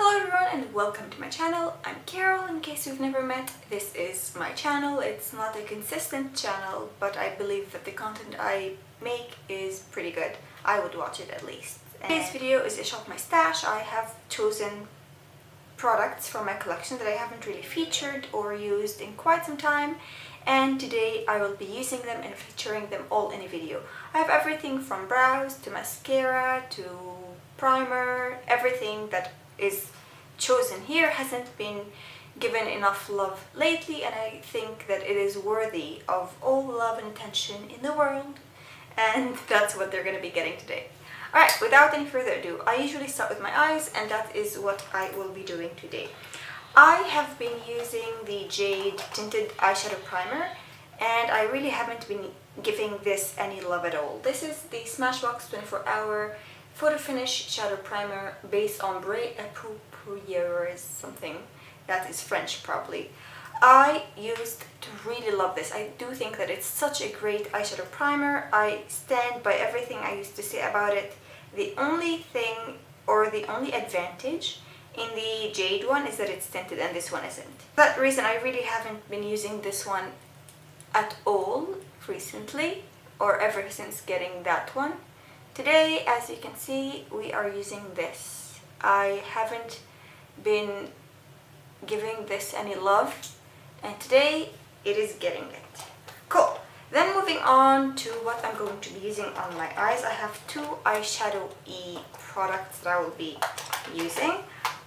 Hello everyone and welcome to my channel. I'm Carol. In case you've never met, this is my channel. It's not a consistent channel, but I believe that the content I make is pretty good. I would watch it at least. Today's video is a shop my stash. I have chosen products from my collection that I haven't really featured or used in quite some time, and today I will be using them and featuring them all in a video. I have everything from brows to mascara to primer. Everything that is chosen here hasn't been given enough love lately, and I think that it is worthy of all love and attention in the world, and that's what they're going to be getting today. Alright, without any further ado, I usually start with my eyes, and that is what I will be doing today. I have been using the Jade Tinted Eyeshadow Primer, and I really haven't been giving this any love at all. This is the Smashbox 24-hour Photo Finish Shadow Primer based on Pupa, something that is French probably. I used to really love this. I do think that it's such a great eyeshadow primer. I stand by everything I used to say about it. The only thing, or the only advantage in the Jade one is that it's tinted and this one isn't. For that reason, I really haven't been using this one at all recently, or ever since getting that one. Today, as you can see, we are using this. I haven't been giving this any love, and today it is getting it. Cool. Then moving on to what I'm going to be using on my eyes. I have two Eyeshadow products that I will be using.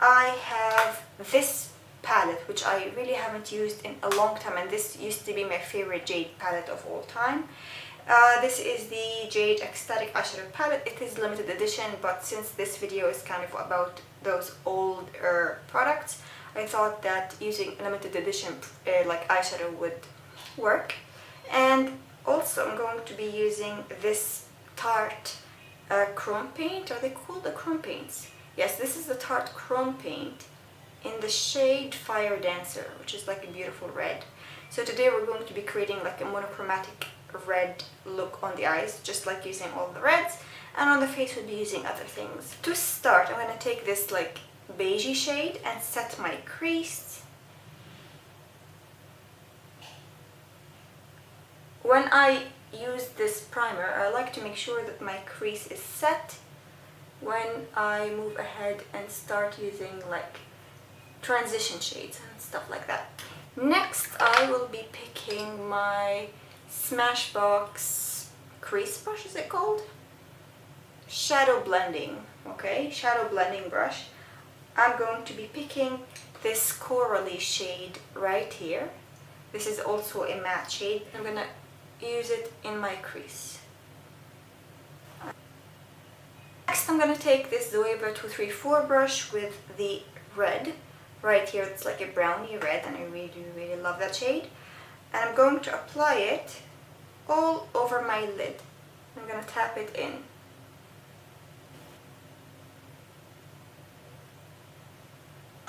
I have this palette, which I really haven't used in a long time, and this used to be my favorite Jade palette of all time. This is the Jade Extatic eyeshadow palette. It is limited edition, but since this video is kind of about those older products, I thought that using limited edition like eyeshadow would work. And also I'm going to be using this Tarte chrome paint. Are they called the chrome paints? Yes, this is the Tarte chrome paint in the shade Fire Dancer, which is like a beautiful red. So today we're going to be creating like a monochromatic red look on the eyes, just like using all the reds, and on the face we'll be using other things. To start, I'm going to take this like beigey shade and set my crease. When I use this primer, I like to make sure that my crease is set when I move ahead and start using like transition shades and stuff like that. Next, I will be picking my Smashbox crease brush, is it called? Shadow blending, okay? Shadow blending brush. I'm going to be picking this Coral-A shade right here. This is also a matte shade. I'm gonna use it in my crease. Next, I'm gonna take this Zoeva 234 brush with the red. Right here, it's like a brownie red, and I really love that shade. And I'm going to apply it all over my lid. I'm going to tap it in.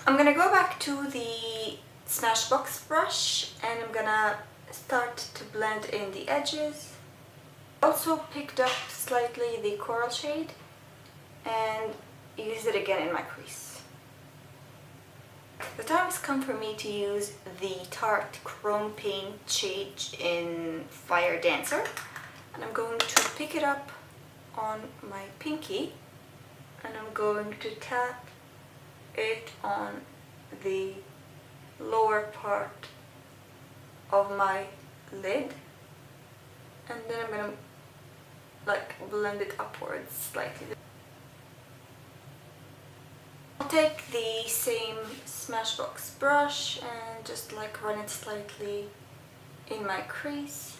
I'm going to go back to the Smashbox brush, and I'm going to start to blend in the edges. Also picked up slightly the coral shade and used it again in my crease. The time has come for me to use the Tarte Chrome Paint shade in Fire Dancer, and I'm going to pick it up on my pinky, and I'm going to tap it on the lower part of my lid, and then I'm going to like blend it upwards slightly. I'll take the same Smashbox brush and just like run it slightly in my crease,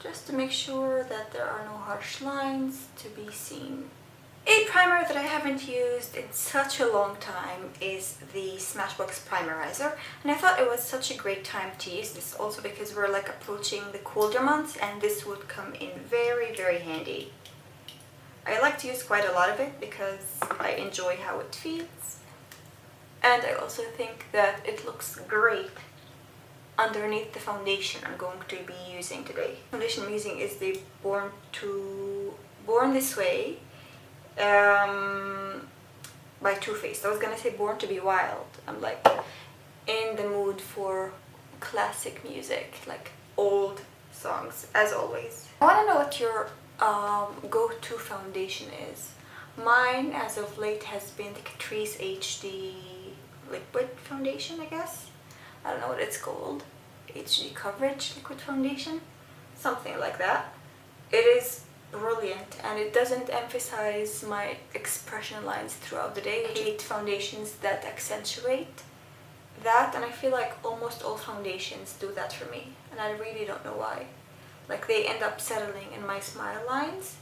just to make sure that there are no harsh lines to be seen. A primer that I haven't used in such a long time is the Smashbox Primerizer, and I thought it was such a great time to use this, also because we're like approaching the colder months, and this would come in very handy. I like to use quite a lot of it because I enjoy how it feels, and I also think that it looks great underneath the foundation I'm going to be using today. The foundation I'm using is the Born This Way by Too Faced. I was gonna say Born to Be Wild. I'm like in the mood for classic music, like old songs, as always. I want to know what your go-to foundation is. Mine, as of late, has been the Catrice HD liquid foundation, I guess. I don't know what it's called. HD coverage liquid foundation, something like that. It is brilliant and it doesn't emphasize my expression lines throughout the day. I hate foundations that accentuate that, and I feel like almost all foundations do that for me, and I really don't know why. Like, they end up settling in my smile lines,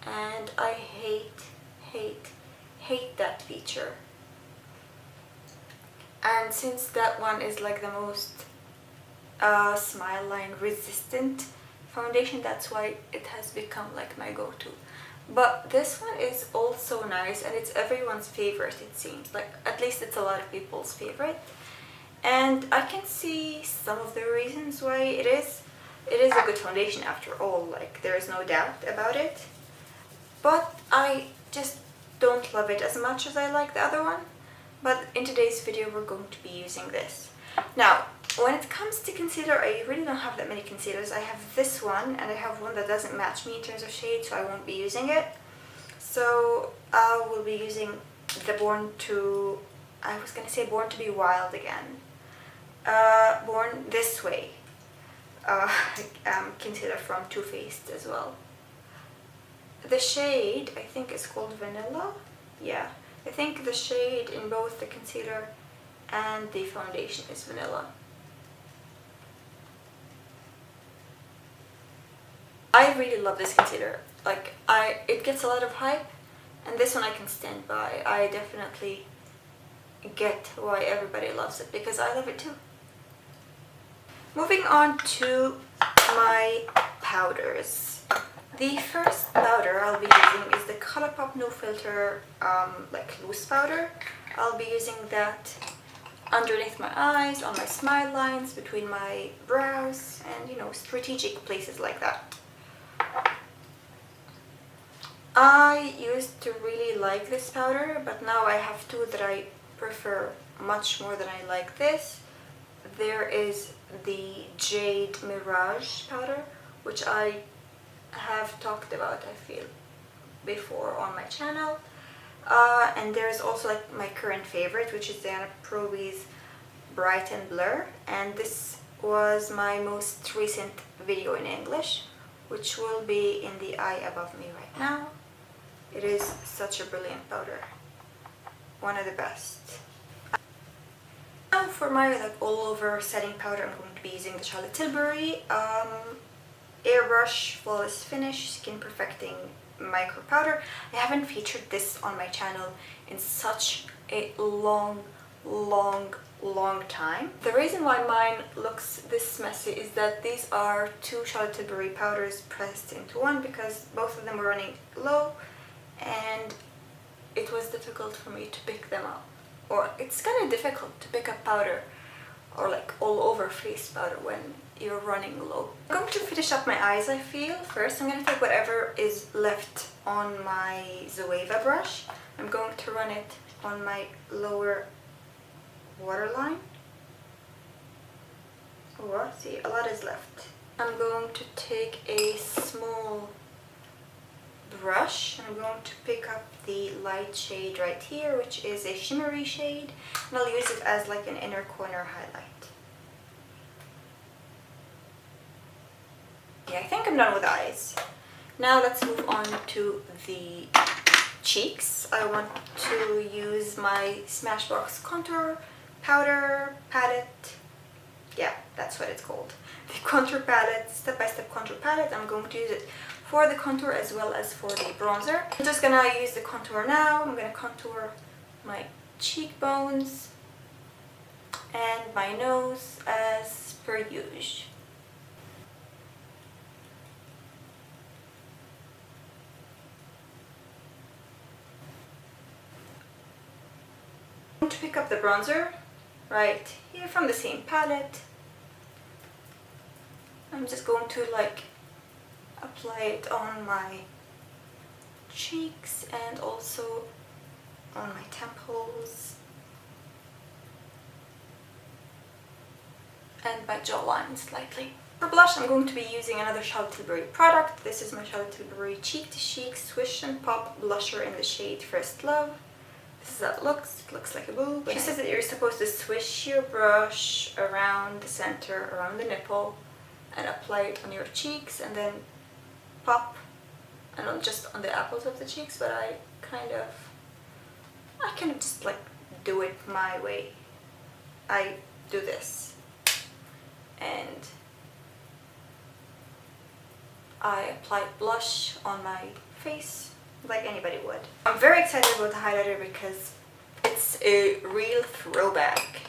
and I hate that feature. And since that one is like the most smile line resistant foundation, that's why it has become like my go-to. But this one is also nice, and it's everyone's favorite, it seems. Like, at least it's a lot of people's favorite. And I can see some of the reasons why it is. It is a good foundation after all, like, there is no doubt about it. But I just don't love it as much as I like the other one. But in today's video, we're going to be using this. Now, when it comes to concealer, I really don't have that many concealers. I have this one, and I have one that doesn't match me in terms of shade, so I won't be using it. So I will be using the Born to Be Wild again. Born This Way concealer from Too Faced as well. The shade, I think, is called Vanilla. Yeah, I think the shade in both the concealer and the foundation is Vanilla. I really love this concealer. Like, it gets a lot of hype, and this one I can stand by. I definitely get why everybody loves it, because I love it too. Moving on to my powders. The first powder I'll be using is the Colourpop No Filter like loose powder. I'll be using that underneath my eyes, on my smile lines, between my brows, and, you know, strategic places like that. I used to really like this powder, but now I have two that I prefer much more than I like this. There is the Jade Mirage powder, which I have talked about, I feel, before on my channel. And there's also like my current favorite, which is Diana Proby's Bright and Blur, and this was my most recent video in English, which will be in the eye above me right now. It is such a brilliant powder, one of the best. Now for my like all over setting powder, I'm going to be using the Charlotte Tilbury Airbrush Flawless Finish Skin Perfecting Micro Powder. I haven't featured this on my channel in such a long time. The reason why mine looks this messy is that these are two Charlotte Tilbury powders pressed into one, because both of them were running low and it was difficult for me to pick them up. Or it's kind of difficult to pick up powder, or like all over face powder, when you're running low. I'm going to finish up my eyes, I feel. First, I'm going to take whatever is left on my Zoeva brush. I'm going to run it on my lower waterline. Oh, see, a lot is left. I'm going to take a small brush, and I'm going to pick up the light shade right here, which is a shimmery shade, and I'll use it as like an inner corner highlight. Yeah, I think I'm done with eyes. Now let's move on to the cheeks. I want to use my Smashbox contour powder palette. Yeah, that's what it's called. The contour palette, step-by-step contour palette. I'm going to use it for the contour as well as for the bronzer. I'm just gonna use the contour now. I'm gonna contour my cheekbones and my nose as per usual. I'm going to pick up the bronzer right here from the same palette. I'm just going to like apply it on my cheeks and also on my temples and my jawline slightly. For blush, I'm going to be using another Charlotte Tilbury product. This is my Charlotte Tilbury Cheek to Chic Swish and Pop blusher in the shade First Love. This is how it looks. It looks like a boob. She says that you're supposed to swish your brush around the center, around the nipple, and apply it on your cheeks, and then pop, and not just on the apples of the cheeks, but I kind of just like do it my way. I do this, and I apply blush on my face like anybody would. I'm very excited about the highlighter because it's a real throwback.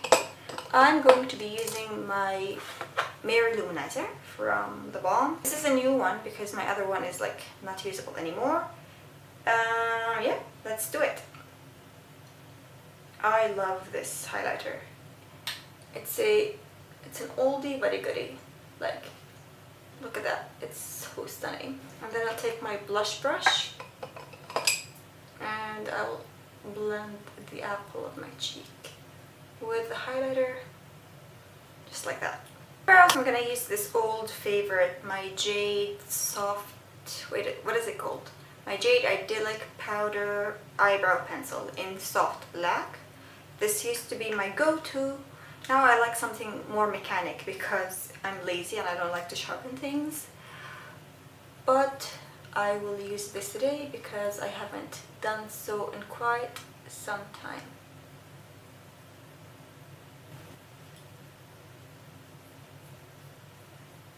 I'm going to be using my Lou-Manizer from the Balm. This is a new one because my other one is like not usable anymore. Yeah, let's do it. I love this highlighter. It's an oldie but a goodie. Like, look at that, it's so stunning. And then I'll take my blush brush and I'll blend the apple of my cheek with the highlighter, just like that. First, I'm gonna use this old favorite, my Jade soft, wait, what is it called? My Jade Idyllic powder eyebrow pencil in soft black. This used to be my go-to. Now I like something more mechanic because I'm lazy and I don't like to sharpen things. But I will use this today because I haven't done so in quite some time.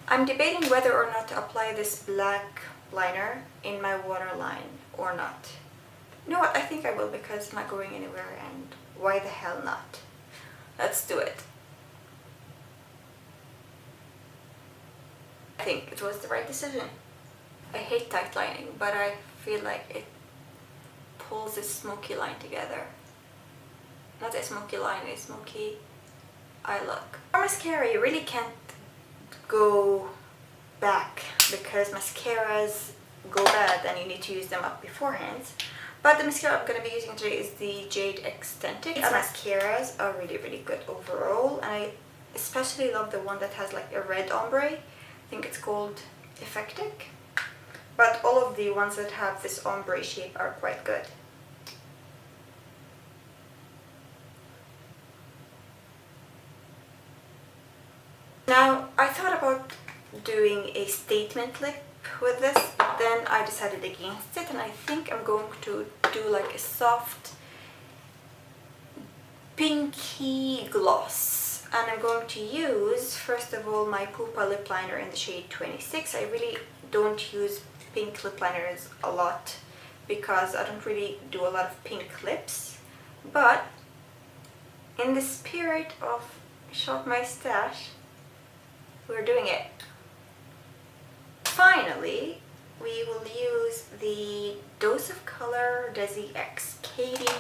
I'm debating whether or not to apply this black liner in my waterline or not. You know what, I think I will because I'm not going anywhere, and why the hell not? Let's do it. I think it was the right decision. I hate tight lining, but I feel like it pulls a smoky line together. Not a smoky line, a smoky eye look. For mascara, you really can't go back because mascaras go bad and you need to use them up beforehand. But the mascara I'm going to be using today is the Jade Extentic. Its mascaras are really, really good overall, and I especially love the one that has like a red ombre. I think it's called Extatic. But all of the ones that have this ombre shape are quite good. Now, I thought about doing a statement lip with this, but then I decided against it, and I think I'm going to do like a soft pinky gloss. And I'm going to use, first of all, my Pupa lip liner in the shade 26. I really don't use pink lip liners a lot because I don't really do a lot of pink lips. But in the spirit of Shop My Stash, we're doing it. Finally, we will use the Dose of Color Desi X Katy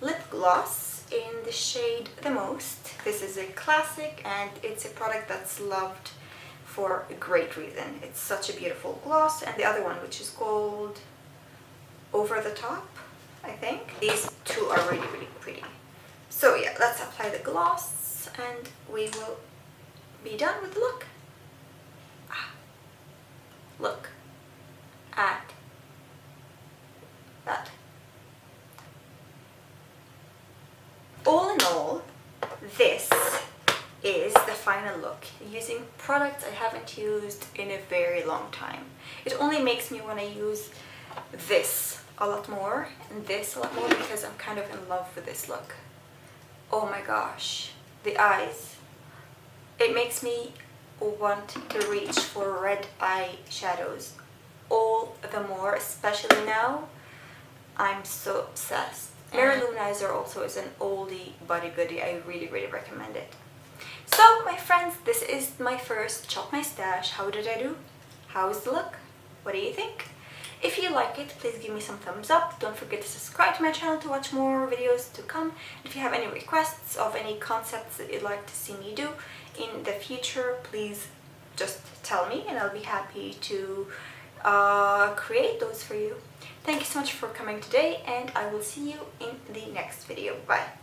lip gloss in the shade The Most. This is a classic and it's a product that's loved for a great reason. It's such a beautiful gloss. And the other one, which is called Over the Top, I think. These two are really, really pretty. So yeah, let's apply the gloss and we will be done with the look. Look at that. All in all, this is the final look using products I haven't used in a very long time. It only makes me want to use this a lot more and this a lot more because I'm kind of in love with this look. Oh my gosh, the eyes. It makes me want to reach for red eyeshadows all the more, especially now. I'm so obsessed. Lou-Manizer also is an oldie but a goodie. I really, really recommend it. So my friends, this is my first Shop My Stash. How did I do? How is the look? What do you think? If you like it, please give me some thumbs up. Don't forget to subscribe to my channel to watch more videos to come. If you have any requests of any concepts that you'd like to see me do in the future, please just tell me and I'll be happy to create those for you. Thank you so much for coming today, and I will see you in the next video. Bye.